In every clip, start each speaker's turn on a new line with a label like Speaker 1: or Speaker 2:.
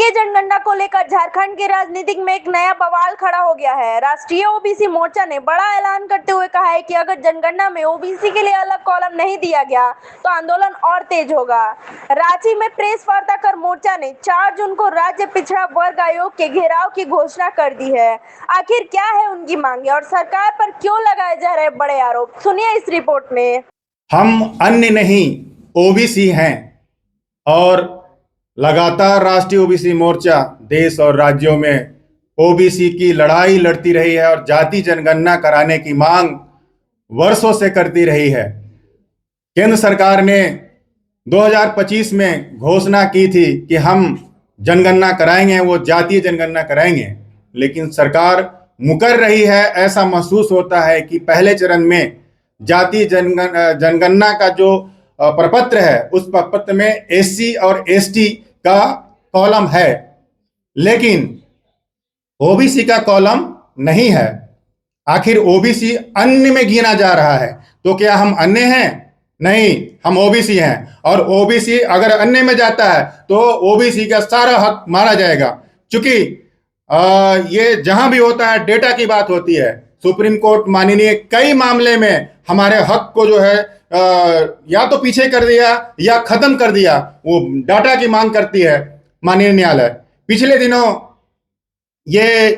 Speaker 1: जातीय जनगणना को लेकर झारखंड की राजनीति में एक नया बवाल खड़ा हो गया है। राष्ट्रीय ओबीसी मोर्चा ने बड़ा ऐलान करते हुए कहा है कि अगर जनगणना में ओबीसी के लिए अलग कॉलम नहीं दिया गया तो आंदोलन और तेज होगा। रांची में प्रेस वार्ता कर मोर्चा ने 4 जून को राज्य पिछड़ा वर्ग आयोग के घेराव की घोषणा कर दी है। आखिर क्या है उनकी मांगे और सरकार पर क्यों लगाए जा रहे बड़े आरोप, सुनिए इस रिपोर्ट में।
Speaker 2: हम अन्य नहीं ओबीसी हैं और लगातार राष्ट्रीय ओबीसी मोर्चा देश और राज्यों में ओबीसी की लड़ाई लड़ती रही है और जाति जनगणना कराने की मांग वर्षों से करती रही है। केंद्र सरकार ने 2025 में घोषणा की थी कि हम जनगणना कराएंगे, वो जातीय जनगणना कराएंगे, लेकिन सरकार मुकर रही है। ऐसा महसूस होता है कि पहले चरण में जातीय जनगणना का जो प्रपत्र है उस प्रपत्र में एससी और एसटी का कॉलम है, लेकिन ओबीसी का कॉलम नहीं है। आखिर ओबीसी अन्य में गिना जा रहा है, तो क्या हम अन्य हैं? नहीं, हम ओबीसी हैं। और ओबीसी अगर अन्य में जाता है तो ओबीसी का सारा हक मारा जाएगा, क्योंकि ये जहां भी होता है डेटा की बात होती है। सुप्रीम कोर्ट माननीय कई मामले में हमारे हक को जो है या तो पीछे कर दिया या खत्म कर दिया। वो डाटा की मांग करती है माननीय न्यायालय। पिछले दिनों ये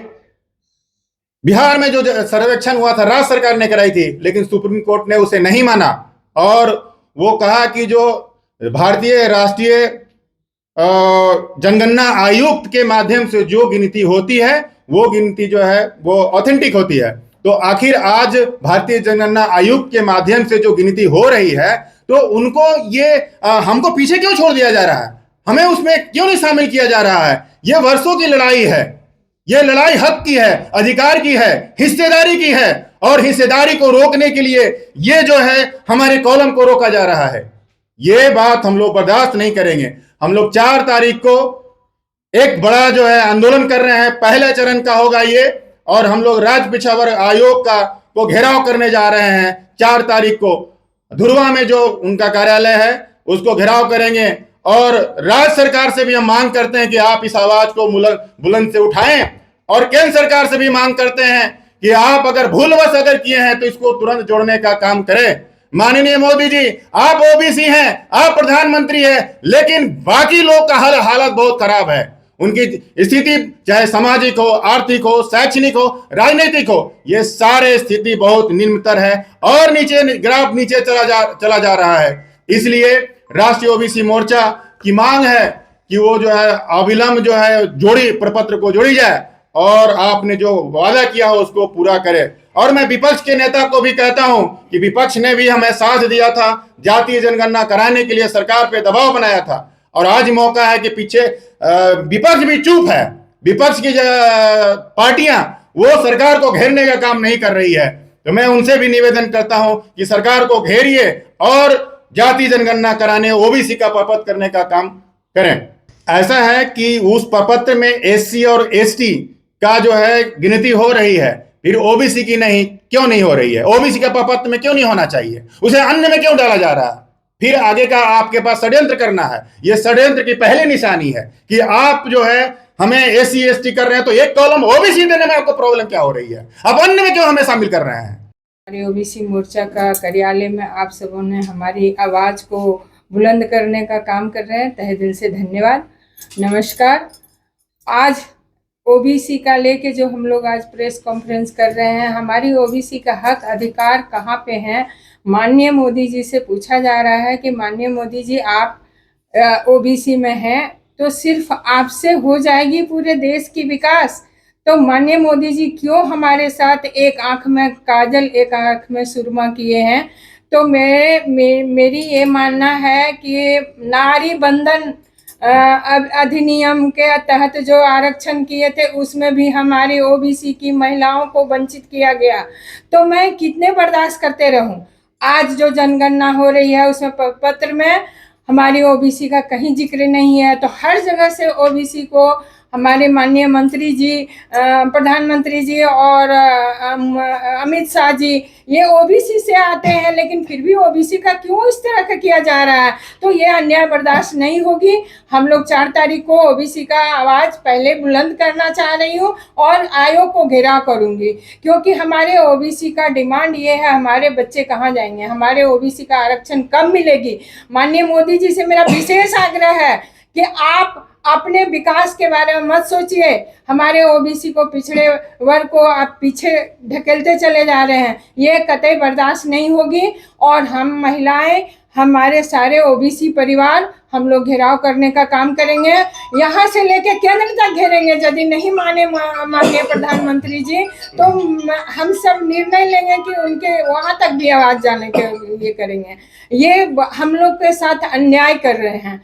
Speaker 2: बिहार में जो सर्वेक्षण हुआ था राज्य सरकार ने कराई थी, लेकिन सुप्रीम कोर्ट ने उसे नहीं माना और वो कहा कि जो भारतीय राष्ट्रीय जनगणना आयुक्त के माध्यम से जो गिनती होती है वो गिनती जो है वो ऑथेंटिक होती है। तो आखिर आज भारतीय जनगणना आयुक्त के माध्यम से जो गिनती हो रही है तो उनको ये हमको पीछे क्यों छोड़ दिया जा रहा है? हमें उसमें क्यों नहीं शामिल किया जा रहा है? ये वर्षों की लड़ाई है। ये लड़ाई हक की है, अधिकार की है, हिस्सेदारी की है और हिस्सेदारी को रोकने के लिए ये जो है हमारे कॉलम को रोका जा रहा है। ये बात हम लोग बर्दाश्त नहीं करेंगे। हम लोग 4 तारीख को एक बड़ा जो है आंदोलन कर रहे हैं। पहले चरण का होगा ये, और हम लोग राज्य पिछड़ा वर्ग आयोग को घेराव करने जा रहे हैं। 4 तारीख को धुरवा में जो उनका कार्यालय है उसको घेराव करेंगे और राज्य सरकार से भी हम मांग करते हैं कि आप इस आवाज को बुलंद से उठाएं और केंद्र सरकार से भी मांग करते हैं कि आप अगर भूलवश अगर किए हैं तो इसको तुरंत जोड़ने का काम करें। माननीय मोदी जी, आप ओबीसी हैं, आप प्रधानमंत्री हैं, लेकिन बाकी लोग का हालत बहुत खराब है। उनकी स्थिति चाहे सामाजिक हो, आर्थिक हो, शैक्षणिक हो, राजनीतिक हो, ये सारे स्थिति बहुत निम्नतर है और नीचे ग्राफ नीचे चला जा रहा है। इसलिए राष्ट्रीय ओबीसी मोर्चा की मांग है कि वो जो है अविलंब जो है प्रपत्र को जोड़ी जाए और आपने जो वादा किया हो उसको पूरा करे। और मैं विपक्ष के नेता को भी कहता हूं कि विपक्ष ने भी हमें साथ दिया था, जातीय जनगणना कराने के लिए सरकार पे दबाव बनाया था, और आज मौका है कि पीछे विपक्ष भी चुप है। विपक्ष की पार्टियां वो सरकार को घेरने का काम नहीं कर रही है। तो मैं उनसे भी निवेदन करता हूं कि सरकार को घेरिए और जातीय जनगणना कराने, ओबीसी का प्रपत्र करने का काम करें। ऐसा है कि उस प्रपत्र में एससी और एसटी का जो है गिनती हो रही है, फिर ओबीसी की नहीं क्यों नहीं हो रही है? ओबीसी का प्रपत्र में क्यों नहीं होना चाहिए? उसे अन्य में क्यों डाला जा रहा है? फिर आगे का आपके पास षड्यंत्र करना है। यह षड्यंत्र की पहली निशानी है कि आप जो है हमें एससी एसटी कर रहे हैं तो एक कॉलम ओबीसी देने में आपको प्रॉब्लम क्या हो रही है? अब अन्य में क्यों हमें शामिल कर रहे हैं?
Speaker 3: हमारे ओबीसी मोर्चा का कार्यालय में आप सबों ने हमारी आवाज को बुलंद करने का काम कर रहे हैं, तहे दिल से धन्यवाद। नमस्कार। आज ओबीसी का लेके जो हम लोग आज प्रेस कॉन्फ्रेंस कर रहे हैं, हमारी ओबीसी का हक अधिकार कहाँ पे हैं? माननीय मोदी जी से पूछा जा रहा है कि माननीय मोदी जी, आप ओबीसी में हैं तो सिर्फ आपसे हो जाएगी पूरे देश की विकास। तो माननीय मोदी जी क्यों हमारे साथ एक आंख में काजल एक आंख में सुरमा किए हैं? तो मेरी ये मानना है कि नारी बंधन अधिनियम के तहत जो आरक्षण किए थे उसमें भी हमारी ओबीसी की महिलाओं को वंचित किया गया। तो मैं कितने बर्दाश्त करते रहूं? आज जो जनगणना हो रही है उसमें पत्र में हमारी ओबीसी का कहीं जिक्र नहीं है, तो हर जगह से ओबीसी को हमारे माननीय मंत्री जी, प्रधानमंत्री जी और अमित शाह जी ये ओबीसी से आते हैं, लेकिन फिर भी ओबीसी का क्यों इस तरह का किया जा रहा है? तो ये अन्याय बर्दाश्त नहीं होगी। हम लोग 4 तारीख को ओबीसी का आवाज़ पहले बुलंद करना चाह रही हूँ और आयोग को घेराव करूँगी, क्योंकि हमारे ओबीसी का डिमांड ये है, हमारे बच्चे कहाँ जाएंगे, हमारे ओबीसी का आरक्षण कब मिलेगी। माननीय मोदी जी से मेरा विशेष आग्रह है कि आप अपने विकास के बारे में मत सोचिए, हमारे ओबीसी को, पिछड़े वर्ग को आप पीछे ढकेलते चले जा रहे हैं। ये कतई बर्दाश्त नहीं होगी और हम महिलाएं, हमारे सारे ओबीसी परिवार, हम लोग घेराव करने का काम करेंगे, यहाँ से लेके केंद्र तक घेरेंगे। यदि नहीं माने माननीय प्रधानमंत्री जी, तो हम सब निर्णय लेंगे कि उनके वहाँ तक भी आवाज़ जाने के ये करेंगे। ये हम लोग के साथ अन्याय कर रहे हैं।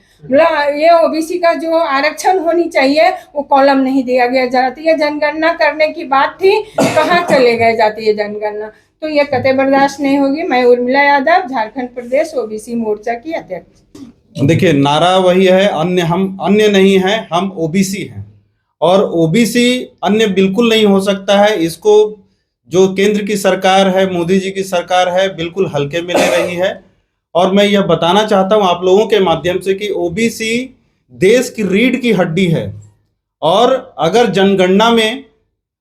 Speaker 3: ये ओबीसी का जो आरक्षण होनी चाहिए वो कॉलम नहीं दिया गया। जातीय जनगणना करने की बात थी, कहाँ चले गए जातीय जनगणना? तो ये कतई बर्दाश्त नहीं होगी। मैं उर्मिला यादव, झारखंड प्रदेश ओबीसी मोर्चा की अध्यक्ष।
Speaker 4: देखिए, नारा वही है, हम अन्य नहीं हैं, हम ओबीसी हैं और ओबीसी अन्य बिल्कुल नहीं हो सकता है। इसको जो केंद्र की सरकार है, मोदी जी की सरकार है, बिल्कुल हल्के में ले रही है। और मैं यह बताना चाहता हूं आप लोगों के माध्यम से कि ओबीसी देश की रीढ़ की हड्डी है और अगर जनगणना में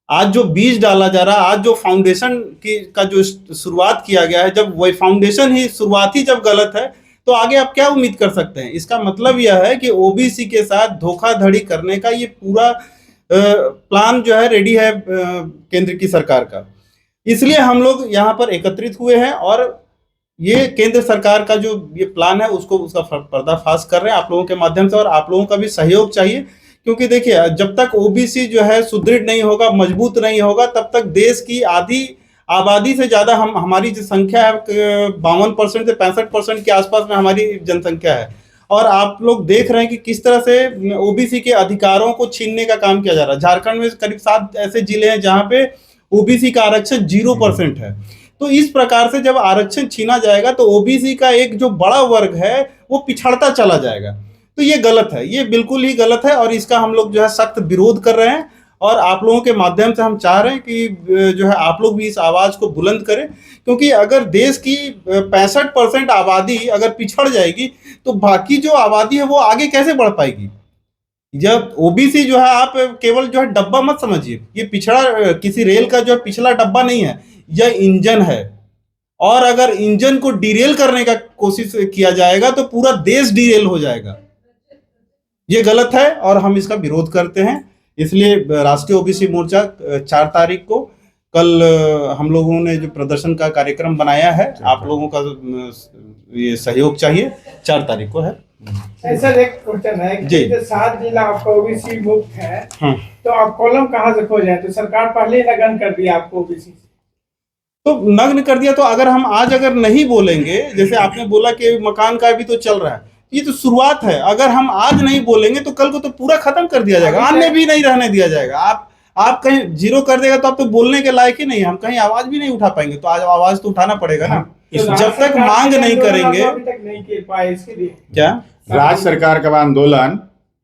Speaker 4: आज जो बीज डाला जा रहा है, आज जो फाउंडेशन का जो शुरुआत किया गया है, जब वही फाउंडेशन ही, शुरुआत ही जब गलत है तो आगे आप क्या उम्मीद कर सकते हैं? इसका मतलब यह है कि ओबीसी के साथ धोखाधड़ी करने का ये पूरा प्लान जो है रेडी है केंद्र की सरकार का। इसलिए हम लोग यहाँ पर एकत्रित हुए हैं और ये केंद्र सरकार का जो ये प्लान है उसका पर्दाफाश कर रहे हैं आप लोगों के माध्यम से। और आप लोगों का भी सहयोग चाहिए, क्योंकि देखिए, जब तक ओबीसी जो है सुदृढ़ नहीं होगा, मजबूत नहीं होगा, तब तक देश की आधी आबादी से ज़्यादा हमारी जो संख्या है 52% से 65% के आसपास में हमारी जनसंख्या है। और आप लोग देख रहे हैं कि किस तरह से ओबीसी के अधिकारों को छीनने का काम किया जा रहा है। झारखंड में करीब 7 ऐसे जिले हैं जहाँ पे ओबीसी का आरक्षण 0% है। तो इस प्रकार से जब आरक्षण छीना जाएगा तो ओबीसी का एक जो बड़ा वर्ग है वो पिछड़ता चला जाएगा। तो ये गलत है, ये बिल्कुल ही गलत है और इसका हम लोग जो है सख्त विरोध कर रहे हैं। और आप लोगों के माध्यम से हम चाह रहे हैं कि जो है आप लोग भी इस आवाज़ को बुलंद करें, क्योंकि अगर देश की 65% आबादी अगर पिछड़ जाएगी तो बाकी जो आबादी है वो आगे कैसे बढ़ पाएगी। जब ओबीसी जो है, आप केवल जो है डब्बा मत समझिए, ये पिछड़ा किसी रेल का जो है पिछला डब्बा नहीं है, यह इंजन है। और अगर इंजन को डिरेल करने का कोशिश किया जाएगा तो पूरा देश डिरेल हो जाएगा। ये गलत है और हम इसका विरोध करते हैं। इसलिए राष्ट्रीय ओबीसी मोर्चा 4 तारीख को, कल हम लोगों ने जो प्रदर्शन का कार्यक्रम बनाया है, आप लोगों का ये सहयोग चाहिए। 4 तारीख को है।
Speaker 5: ऐसा एक क्वेश्चन है
Speaker 4: जी,
Speaker 5: कि 7 जिला आपका ओबीसी मुक्त है, तो आप कॉलम कहाँ से खोजे? तो सरकार पहले ही लगन कर दिया आपको ओबीसी,
Speaker 4: तो नग्न कर दिया। तो अगर हम आज अगर नहीं बोलेंगे, जैसे आपने बोला कि मकान का भी तो चल रहा है, ये तो शुरुआत है। अगर हम आज नहीं बोलेंगे तो कल को तो पूरा खत्म कर दिया जाएगा, अन्य भी नहीं रहने दिया जाएगा। आप कहीं 0 कर देगा तो आप तो बोलने के लायक ही नहीं है, हम कहीं आवाज भी नहीं उठा पाएंगे। तो आज आवाज तो उठाना पड़ेगा ना। जब तक मांग नहीं करेंगे,
Speaker 5: अभी तक नहीं कर पाए, इसके लिए
Speaker 4: क्या
Speaker 2: राज्य सरकार का आंदोलन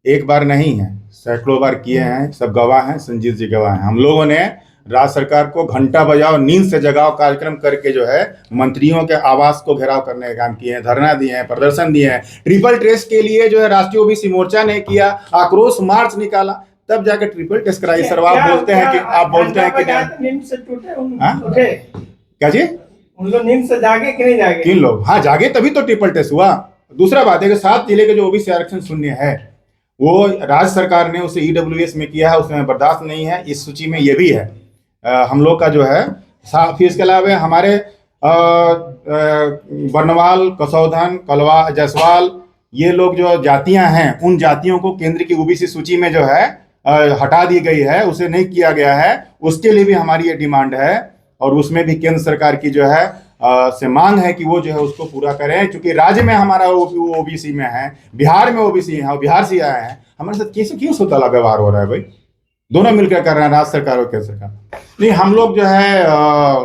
Speaker 2: एक बार नहीं है, सैकड़ों बार किए हैं, सब गवाह हैं, संजीत जी गवाह हैं। हम लोगों ने राज्य सरकार को घंटा बजाओ नींद से जगाओ कार्यक्रम करके जो है मंत्रियों के आवास को घेराव करने का काम किए हैं, धरना दिए हैं, प्रदर्शन दिए हैं। ट्रिपल टेस्ट के लिए जो है राष्ट्रीय ओबीसी मोर्चा ने किया, आक्रोश मार्च निकाला, तब जाकर ट्रिपल टेस्ट कराई। सर आप बोलते हैं कि
Speaker 5: नींद से टूटे उठे
Speaker 2: क्या जी,
Speaker 5: उन लोग नींद से जागे कि नहीं जागे?
Speaker 2: किन लोग? हाँ जागे, तभी तो ट्रिपल टेस्ट हुआ। दूसरा बात है कि 7 जिले के जो ओबीसी आरक्षण शून्य है वो राज्य सरकार ने उसे ईडब्ल्यूएस में किया है, उसमें बर्दाश्त नहीं है। इस सूची में ये भी है हम लोग का जो है। फिर इसके अलावा हमारे बर्नवाल, कसौधन, कलवा, जायसवाल, ये लोग जो जातियां हैं, उन जातियों को केंद्र की ओबीसी सूची में जो है हटा दी गई है, उसे नहीं किया गया है। उसके लिए भी हमारी ये डिमांड है और उसमें भी केंद्र सरकार की जो है से मांग है कि वो जो है उसको पूरा करें। क्योंकि राज्य में हमारा ओबीसी में है, बिहार में ओबीसी है, बिहार से आए हैं, हमारे साथ कैसे क्यों सौतेला व्यवहार हो रहा है भाई? दोनों मिलकर कर रहे हैं, राज्य सरकार और केंद्र सरकार। नहीं, हम लोग जो है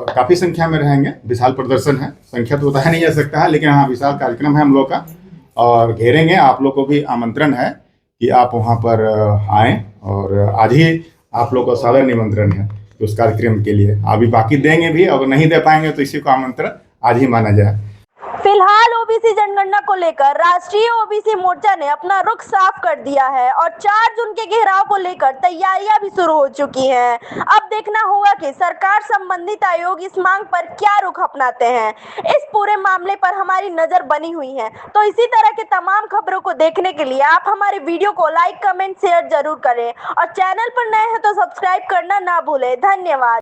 Speaker 2: काफी संख्या में रहेंगे, विशाल प्रदर्शन है, संख्या तो बताया नहीं जा सकता है, लेकिन हाँ विशाल कार्यक्रम है हम लोग का और घेरेंगे। आप लोग को भी आमंत्रण है कि आप वहाँ पर आएँ और आज ही आप लोग को सादर निमंत्रण है उस कार्यक्रम के लिए। अभी बाकी देंगे भी, अगर नहीं दे पाएंगे तो इसी को आमंत्रण आज ही माना जाए।
Speaker 1: फिलहाल ओबीसी जनगणना को लेकर राष्ट्रीय ओबीसी मोर्चा ने अपना रुख साफ कर दिया है और 4 जून के घेराव को लेकर तैयारियां भी शुरू हो चुकी हैं। अब देखना होगा कि सरकार संबंधित आयोग इस मांग पर क्या रुख अपनाते हैं। इस पूरे मामले पर हमारी नजर बनी हुई है। तो इसी तरह के तमाम खबरों को देखने के लिए आप हमारे वीडियो को लाइक, कमेंट, शेयर जरूर करें और चैनल पर नए हैं तो सब्सक्राइब करना ना भूलें। धन्यवाद।